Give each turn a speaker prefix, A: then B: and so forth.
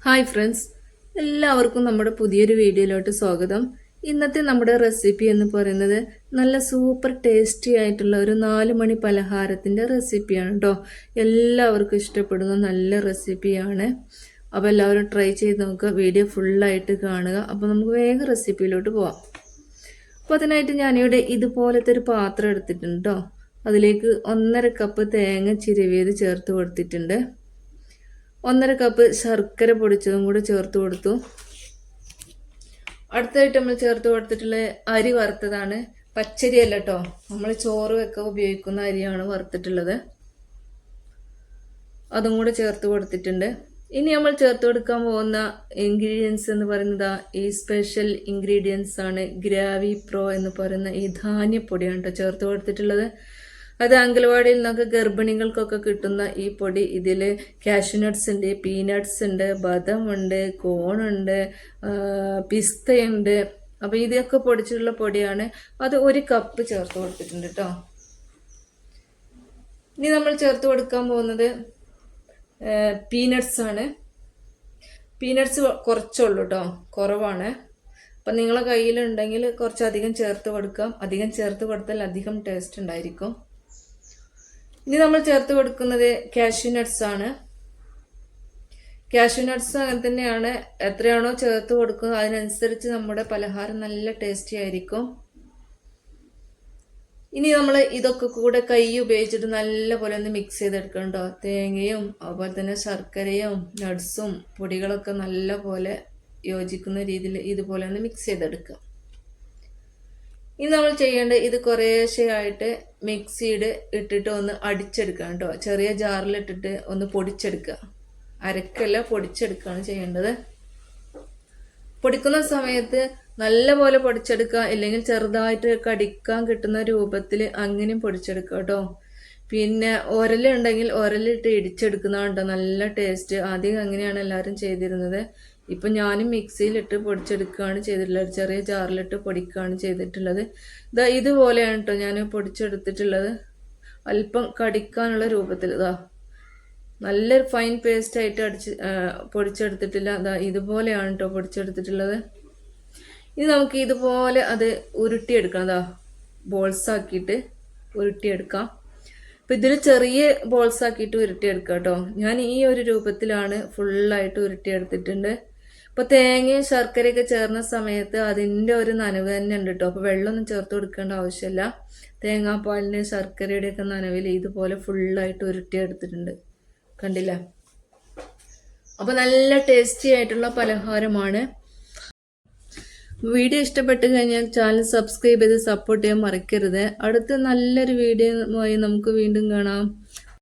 A: Hi friends, എല്ലാവർക്കും നമ്മുടെ പുതിയൊരു വീഡിയോയിലോട്ട് സ്വാഗതം. ഇന്നത്തെ നമ്മുടെ റെസിപ്പി എന്ന് പറയുന്നത് നല്ല സൂപ്പർ ടേസ്റ്റി ആയിട്ടുള്ള ഒരു 4 മണി പലഹാരത്തിൻ്റെ റെസിപ്പിയാണ് കേട്ടോ. എല്ലാവർക്കും ഇഷ്ടപ്പെടുന്ന നല്ല റെസിപ്പിയാണ്. അപ്പോൾ എല്ലാവരും ട്രൈ ചെയ്ത് നോക്കുക, വീഡിയോ ഫുള്ളായിട്ട് കാണുക. അപ്പോൾ നമുക്ക് വേഗം റെസിപ്പിയിലോട്ട് പോവാം. അപ്പോൾ അതിനായിട്ട് ഞാനിവിടെ ഇതുപോലത്തെ ഒരു പാത്രം എടുത്തിട്ടുണ്ട് കേട്ടോ. അതിലേക്ക് 1.5 കപ്പ് തേങ്ങ ചിരവിയത് ചേർത്ത് കൊടുത്തിട്ടുണ്ട്. 1.5 കപ്പ് ശർക്കര പൊടിച്ചതും കൂടെ ചേർത്ത് കൊടുത്തു. അടുത്തായിട്ട് നമ്മൾ ചേർത്ത് കൊടുത്തിട്ടുള്ള അരി വറുത്തതാണ്, പച്ചരി അല്ല കേട്ടോ. നമ്മൾ ചോറ് വെക്കാൻ ഉപയോഗിക്കുന്ന അരിയാണ് വറുത്തിട്ടുള്ളത്. അതും കൂടെ ചേർത്ത് കൊടുത്തിട്ടുണ്ട്. ഇനി നമ്മൾ ചേർത്ത് കൊടുക്കാൻ പോകുന്ന ഇൻഗ്രീഡിയൻസ് എന്ന് പറയുന്നത് ഈ സ്പെഷ്യൽ ഇൻഗ്രീഡിയൻസ് ആണ്. ഗ്രാവി പ്രോ എന്ന് പറയുന്ന ഈ ധാന്യപ്പൊടിയാണ് കേട്ടോ ചേർത്ത് കൊടുത്തിട്ടുള്ളത്. അത് അംഗൻവാടിയിൽ നിന്നൊക്കെ ഗർഭിണികൾക്കൊക്കെ കിട്ടുന്ന ഈ പൊടി. ഇതിൽ കാഷ്യൂനട്ട്സ് ഉണ്ട്, പീനട്ട്സ് ഉണ്ട്, ബദം ഉണ്ട്, കോണുണ്ട്, പിസ്തയുണ്ട്. അപ്പോൾ ഇതൊക്കെ പൊടിച്ചിട്ടുള്ള പൊടിയാണ്. അത് 1 കപ്പ് ചേർത്ത് കൊടുത്തിട്ടുണ്ട് കേട്ടോ. ഇനി നമ്മൾ ചേർത്ത് കൊടുക്കാൻ പോകുന്നത് പീനട്ട്സ് ആണ്. പീനട്ട്സ് കുറച്ചുള്ളൂ കേട്ടോ, കുറവാണ്. അപ്പം നിങ്ങളെ കയ്യിലുണ്ടെങ്കിൽ കുറച്ചധികം ചേർത്ത് കൊടുക്കാം. അധികം ചേർത്ത് കൊടുത്താൽ അധികം ടേസ്റ്റ് ഉണ്ടായിരിക്കും. ഇനി നമ്മൾ ചേർത്ത് കൊടുക്കുന്നത് കാഷ്യൂനട്ട്സ് ആണ്. കാഷ്യൂനട്ട്സ് അങ്ങനെ തന്നെയാണ്, എത്രയാണോ ചേർത്ത് കൊടുക്കുന്നത് അതിനനുസരിച്ച് നമ്മുടെ പലഹാരം നല്ല ടേസ്റ്റി ആയിരിക്കും. ഇനി നമ്മൾ ഇതൊക്കെ കൂടെ കൈ ഉപയോഗിച്ചിട്ട് നല്ലപോലെ ഒന്ന് മിക്സ് ചെയ്തെടുക്കണം കേട്ടോ. തേങ്ങയും അതുപോലെ തന്നെ ശർക്കരയും നട്ട്സും പൊടികളൊക്കെ നല്ലപോലെ യോജിക്കുന്ന രീതിയിൽ ഇതുപോലെ ഒന്ന് മിക്സ് ചെയ്തെടുക്കുക. ഇനി നമ്മൾ ചെയ്യേണ്ടത് ഇത് കുറേശ്ശെയായിട്ട് മിക്സിയിൽ ഇട്ടിട്ട് ഒന്ന് അടിച്ചെടുക്കണം കേട്ടോ. ചെറിയ ജാറിലിട്ടിട്ട് ഒന്ന് പൊടിച്ചെടുക്കുക. അരക്കല്ല, പൊടിച്ചെടുക്കുകയാണ് ചെയ്യേണ്ടത്. പൊടിക്കുന്ന സമയത്ത് നല്ലപോലെ പൊടിച്ചെടുക്കുക, ഇല്ലെങ്കിൽ ചെറുതായിട്ട് കടിക്കാൻ കിട്ടുന്ന രൂപത്തിൽ അങ്ങനെയും പൊടിച്ചെടുക്കുക കേട്ടോ. പിന്നെ ഉരലുണ്ടെങ്കിൽ ഉരലിട്ട് ഇടിച്ചെടുക്കുന്നതാണ് നല്ല ടേസ്റ്റ്. ആദ്യം അങ്ങനെയാണ് എല്ലാവരും ചെയ്തിരുന്നത്. ഇപ്പം ഞാനും മിക്സിയിലിട്ട് പൊടിച്ചെടുക്കുകയാണ് ചെയ്തിട്ടുള്ളത്. ചെറിയ ജാറിലിട്ട് പൊടിക്കുകയാണ് ചെയ്തിട്ടുള്ളത്. ഇതുപോലെയാണ് കേട്ടോ ഞാൻ പൊടിച്ചെടുത്തിട്ടുള്ളത്. അല്പം കടിക്കാനുള്ള രൂപത്തിൽ നല്ലൊരു ഫൈൻ പേസ്റ്റ് ആയിട്ട് പൊടിച്ചെടുത്തിട്ടില്ല. ഇതുപോലെയാണ് കേട്ടോ പൊടിച്ചെടുത്തിട്ടുള്ളത്. ഇനി നമുക്ക് ഇതുപോലെ അത് ഉരുട്ടിയെടുക്കണം. ബോൾസ് ആക്കിയിട്ട് ഉരുട്ടിയെടുക്കാം. അപ്പം ഇതിൽ ചെറിയ ബോൾസ് ആക്കിയിട്ട് ഉരുട്ടിയെടുക്കാം കേട്ടോ. ഞാൻ ഈ ഒരു രൂപത്തിലാണ് ഫുള്ളായിട്ട് ഉരുട്ടിയെടുത്തിട്ടുണ്ട്. അപ്പോൾ തേങ്ങയും ശർക്കരയൊക്കെ ചേർന്ന സമയത്ത് അതിൻ്റെ ഒരു നനവ് തന്നെ ഉണ്ട് കേട്ടോ. അപ്പോൾ വെള്ളമൊന്നും ചേർത്ത് കൊടുക്കേണ്ട ആവശ്യമില്ല. തേങ്ങാപ്പാലിൻ്റെ ശർക്കരയുടെയൊക്കെ നനവിൽ ഇതുപോലെ ഫുള്ളായിട്ട് ഉരുട്ടിയെടുത്തിട്ടുണ്ട്, കണ്ടില്ല? അപ്പോൾ നല്ല ടേസ്റ്റി ആയിട്ടുള്ള പലഹാരമാണ്. വീഡിയോ ഇഷ്ടപ്പെട്ട് കഴിഞ്ഞാൽ ചാനൽ സബ്സ്ക്രൈബ് ചെയ്ത് സപ്പോർട്ട് ചെയ്യാൻ മറക്കരുത്. അടുത്ത നല്ലൊരു വീഡിയോയുമായി നമുക്ക് വീണ്ടും കാണാം.